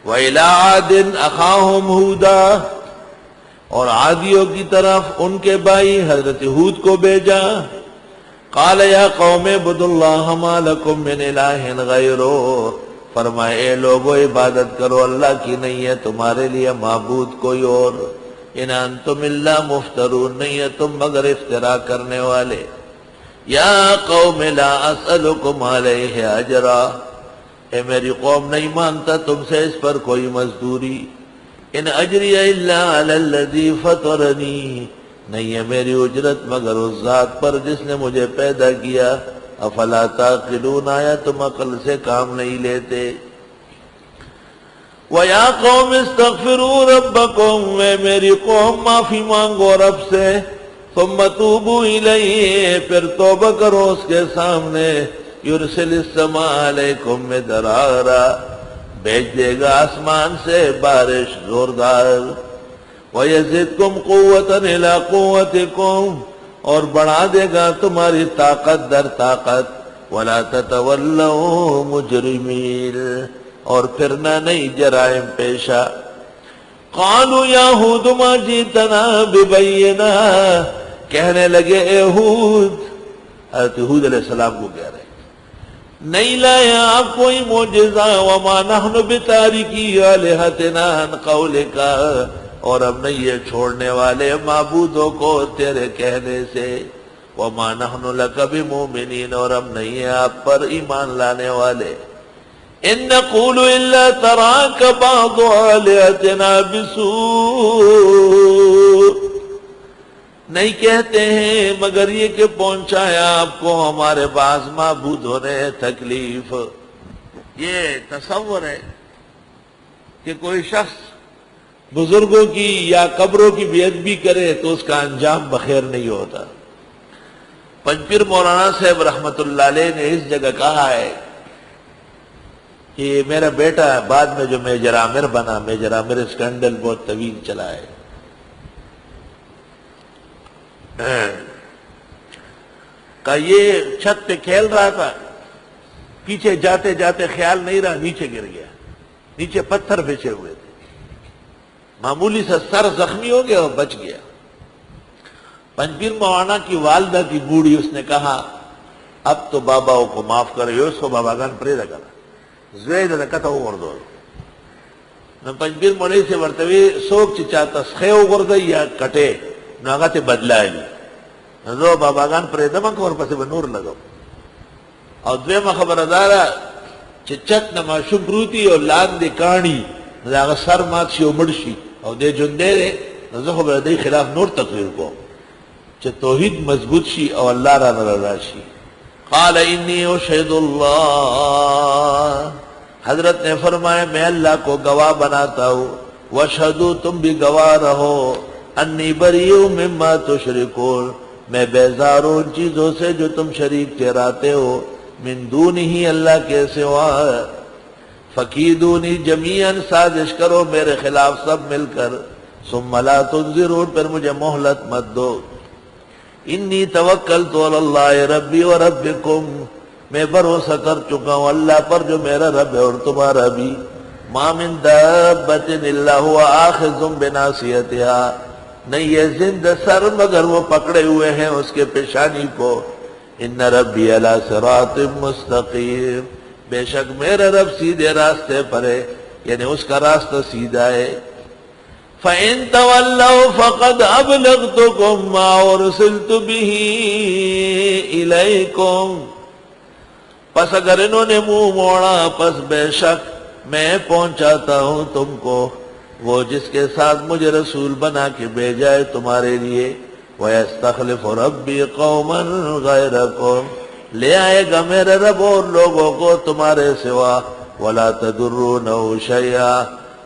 وَإِلَىٰ عَادٍ أَخَاهُمْ هُودًا، اور عادیوں کی طرف ان کے بھائی حضرت ہود کو بھیجا۔ قَالَ يَا قَوْمِ اعْبُدُوا اللَّهَ مَا لَكُم مِّنْ إِلَٰهٍ غَيْرُهُ، فرمائے اے لوگو عبادت کرو، اللہ کی نہیں ہے تمہارے لیے معبود کوئی اور۔ ان انتم الا مفترون، نہیں ہے تم مگر افتراء کرنے والے۔ یا قوم لا اسألکم علیہ اجرا، اے میری قوم نہیں مانتا تم سے اس پر کوئی مزدوری۔ ان اجری الا علی الذی فطرنی، نہیں ہے میری اجرت مگر اس ذات پر جس نے مجھے پیدا کیا۔ افلا تعقلون، آیا تم عقل سے کام نہیں لیتے؟ وَيَا قَوْمِ اسْتَغْفِرُوا رَبَّكُمْ، اے میری قوم معافی مانگو رب سے۔ ثُمَّ تُوبُوا إِلَيْهِ، پھر توبہ کرو اس کے سامنے۔ يُرْسِلِ السَّمَاءَ عَلَيْكُمْ مِدْرَارًا، بھیج دے گا آسمان سے بارش زوردار۔ وَيَزِدْكُمْ قُوَّةً إِلَىٰ قُوَّتِكُمْ، اور بڑھا دے گا تمہاری طاقت در طاقت۔ وَلَا تَتَوَلَّوْا مُجْرِمِينَ، اور پھرنا نہیں جرائم پیشہ۔ قالوا یا ہود ما جئتنا ببینہ، کہنے لگے اے ہود، حضرت ہود علیہ السلام کو کہہ رہے نہیں لایا آپ کوئی معجزہ، وما نحن بتارکی آلہتنا عن قولک، اور ہم نہیں یہ چھوڑنے والے معبودوں کو تیرے کہنے سے۔ وما نحن لک بمؤمنین، اور ہم نہیں ہیں آپ پر ایمان لانے والے۔ ان نقول الا تراک بعض آلہتنا بسوء، نہیں کہتے ہیں مگر یہ کہ پہنچایا آپ کو ہمارے بعض معبودوں نے تکلیف۔ یہ تصور ہے کہ کوئی شخص بزرگوں کی یا قبروں کی بے ادبی کرے تو اس کا انجام بخیر نہیں ہوتا۔ پنجپیر مولانا صاحب رحمت اللہ علیہ نے اس جگہ کہا ہے کہ میرا بیٹا بعد میں جو میجر عامر بنا، میجر عامر اسکینڈل بہت طویل چلا ہے، کہ یہ چھت پہ کھیل رہا تھا، پیچھے جاتے جاتے خیال نہیں رہا، نیچے گر گیا، نیچے پتھر بچے ہوئے تھے، معمولی سا سر زخمی ہو گیا اور بچ گیا۔ پنجپیر مولانا کی والدہ کی بوڑھی، اس نے کہا اب تو باباؤں کو معاف کرو، اس کو بابا گان پریدا کرا زوید کتا وردو نو پنجپیر مولانا سے ورتوی سوک چاہتا سخیو گردو یا کٹے نو آگا تے بدلائی نو بابا گان پریدا من کو ورپسی بنور لگو۔ اور دویمہ خبردارا چچت نماشم پروتی اور لان دے کانی نو آگا سر مات شی و مڑشی اور دے جندے رے نو زخو بردی خلاف نور تقریر کو چھ توحید مضبوط شی اور اللہ را نرلا شی۔ قال انی اشہد اللہ، حضرت نے فرمایا میں اللہ کو گواہ بناتا ہوں، واشہدوا تم بھی گواہ رہو، انی بریء مما تشرکون، میں بیزار ہوں ان چیزوں سے جو تم شریک ٹھہراتے ہو، من دونہ اللہ کے سوا، فکیدونی جمیعا، سازش کرو میرے خلاف سب مل کر، ثم لا تنظرون، پھر مجھے مہلت مت دو۔ انی توکلت علی اللہ ربی و ربکم، میں بھروسہ کر چکا ہوں اللہ پر جو میرا رب ہے اور تمہارا بھی۔ ما من دابۃ الا هو آخذ بناصیتها، نہیں یہ زندہ سر مگر وہ پکڑے ہوئے ہیں اس کے پیشانی کو۔ ان ربی علی صراط مستقیم، بے شک میرا رب سیدھے راستے پر ہے، یعنی اس کا راستہ سیدھا ہے۔ فَإِن تَوَلَّوْا فَقَدْ أَبْلَغْتُكُمْ مَا أُرْسِلْتُ بِهِ إِلَيْكُمْ، پس اگر انہوں نے منہ موڑا پس بے شک میں پہنچاتا ہوں تم کو وہ جس کے ساتھ مجھے رسول بنا کے بھیجا ہے تمہارے لیے۔ وَيَسْتَخْلِفُ رَبِّي قَوْمًا غَيْرَكُمْ، لے آئے گا میرے رب اور لوگوں کو تمہارے سوا۔ وَلَا تَضُرُّونَهُ شَيْئًا،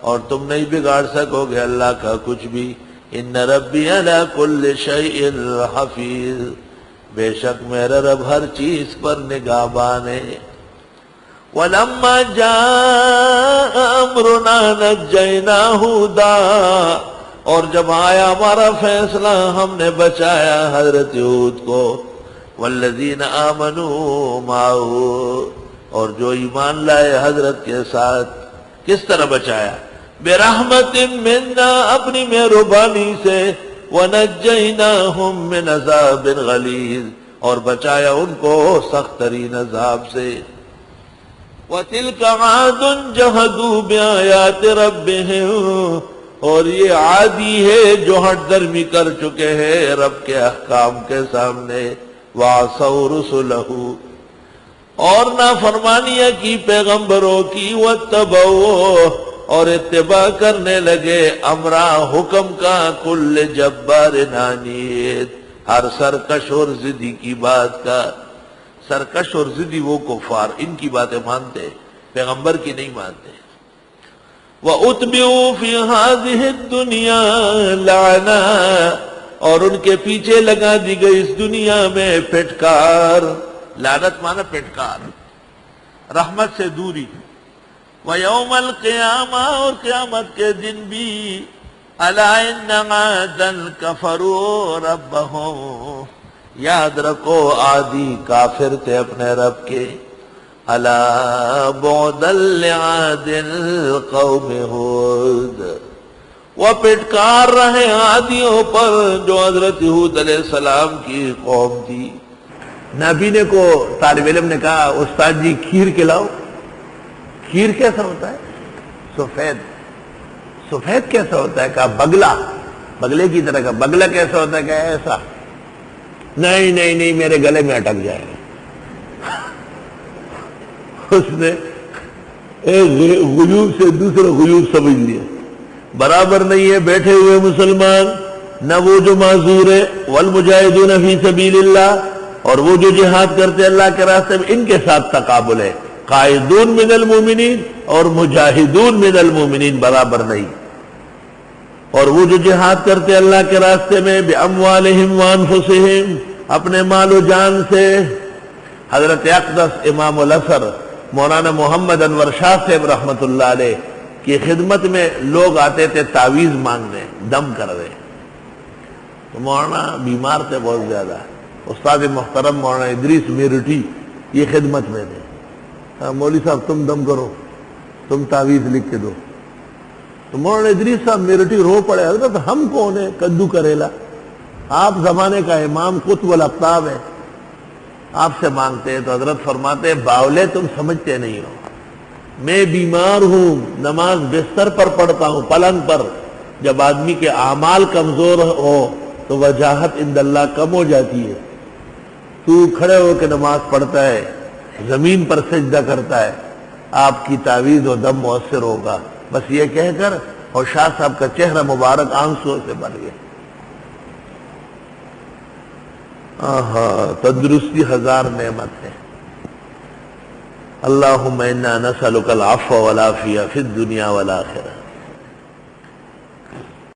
اور تم نہیں بگاڑ سکو گے اللہ کا کچھ بھی۔ ان ربی علی کل شیء حفیظ، بے شک میرا رب ہر چیز پر نگہبان ہے۔ وَلَمَّا جَاءَ أَمْرُنَا نَجَّيْنَا هُودًا، اور جب آیا ہمارا فیصلہ ہم نے بچایا حضرت ہود کو، وَالَّذِينَ آمَنُوا مَعَهُ، اور جو ایمان لائے حضرت کے ساتھ، کس طرح بچایا؟ برحمت منا، اپنی مہربانی سے، ونجیناہم من عذاب غلیظ، اور بچایا ان کو سخت ترین عذاب سے۔ وَتِلْكَ عَادٌ جَهَدُوا بِآيَاتِ رَبِّهِمْ، اور یہ عادی ہے جو ہٹ درمی کر چکے ہیں رب کے احکام کے سامنے۔ وَعَصَوْا رُسُلَهُ، اور نافرمانیاں کی پیغمبروں کی، وَاتَّبَعُوا، اور اتباع کرنے لگے امرا حکم کا، کل جبار عنید، ہر سرکش اور ضدی کی بات کا۔ سرکش اور ضدی وہ کفار، ان کی باتیں مانتے، پیغمبر کی نہیں مانتے۔ وَأُتْبِعُوا فِي هَذِهِ الدُّنْيَا لَعْنًا، اور ان کے پیچھے لگا دی گئی اس دنیا میں پھٹکار۔ لعنت مانا پھٹکار، رحمت سے دوری۔ وَيَوْمَ الْقِيَامَةِ، اور قیامت کے دن بھی، أَلَا إِنَّ عَادًا كَفَرُوا رَبَّهُمْ، یاد رکھو عادی کافر تھے اپنے رب کے۔ أَلَا بُعْدًا لِعَادٍ الْقَوْمِ هُودٍ، وہ پھٹکار رہے عادیوں پر جو حضرت ہود علیہ السلام کی قوم تھی۔ نابینے کو طالب علم نے کہا استاد جی کھیر کھلاؤ۔ کھیر کیسا ہوتا ہے؟ سفید۔ سفید کیسا ہوتا ہے؟ کہا بگلا، بگلے کی طرح کا۔ بگلا کیسا ہوتا ہے؟ کہا ایسا۔ نہیں نہیں نہیں، میرے گلے میں اٹک جائے گا۔ اس نے ایک غیوب سے دوسرا غیوب سمجھ لیا۔ برابر نہیں ہے بیٹھے ہوئے مسلمان، نہ وہ جو معذور ہے، والمجاہدون فی سبیل اللہ، اور وہ جو جہاد کرتے اللہ کے راستے میں، ان کے ساتھ تقابل ہے۔ قائدون من المومنین اور مجاہدون من المومنین برابر نہیں۔ اور وہ جو جہاد کرتے اللہ کے راستے میں، بِأَمْوَالِهِمْ وَأَنفُسِهِمْ، اپنے مال و جان سے۔ حضرت اقدس امام الازہر مولانا محمد انور شاہ صاحب رحمت اللہ علیہ کی خدمت میں لوگ آتے تھے تعویذ مانگنے، دم کر رہے۔ تو مولانا بیمار تھے بہت زیادہ، استاد محترم مولانا ادریس میرٹھی یہ خدمت میں تھے۔ مولوی صاحب تم دم کرو، تم تعویذ لکھ کے دو۔ تو مولانا ادریس صاحب میرٹھی رو پڑے، حضرت ہم کون ہیں کدو کریلا، آپ زمانے کا امام قطب الاقطاب ہے، آپ سے مانگتے ہیں۔ تو حضرت فرماتے ہیں باولے تم سمجھتے نہیں ہو، میں بیمار ہوں، نماز بستر پر پڑھتا ہوں، پلنگ پر۔ جب آدمی کے اعمال کمزور ہو تو وجاہت عند اللہ کم ہو جاتی ہے۔ تو کھڑے ہو کے نماز پڑھتا ہے، زمین پر سجدہ کرتا ہے، آپ کی تعویذ و دم مؤثر ہوگا۔ بس یہ کہہ کر، اور شاہ صاحب کا چہرہ مبارک آنسوں سے بھر گیا۔ تندرستی ہزار نعمت ہے۔ اللہم انا نسألک العفو والعافیہ فی الدنیا والآخرہ۔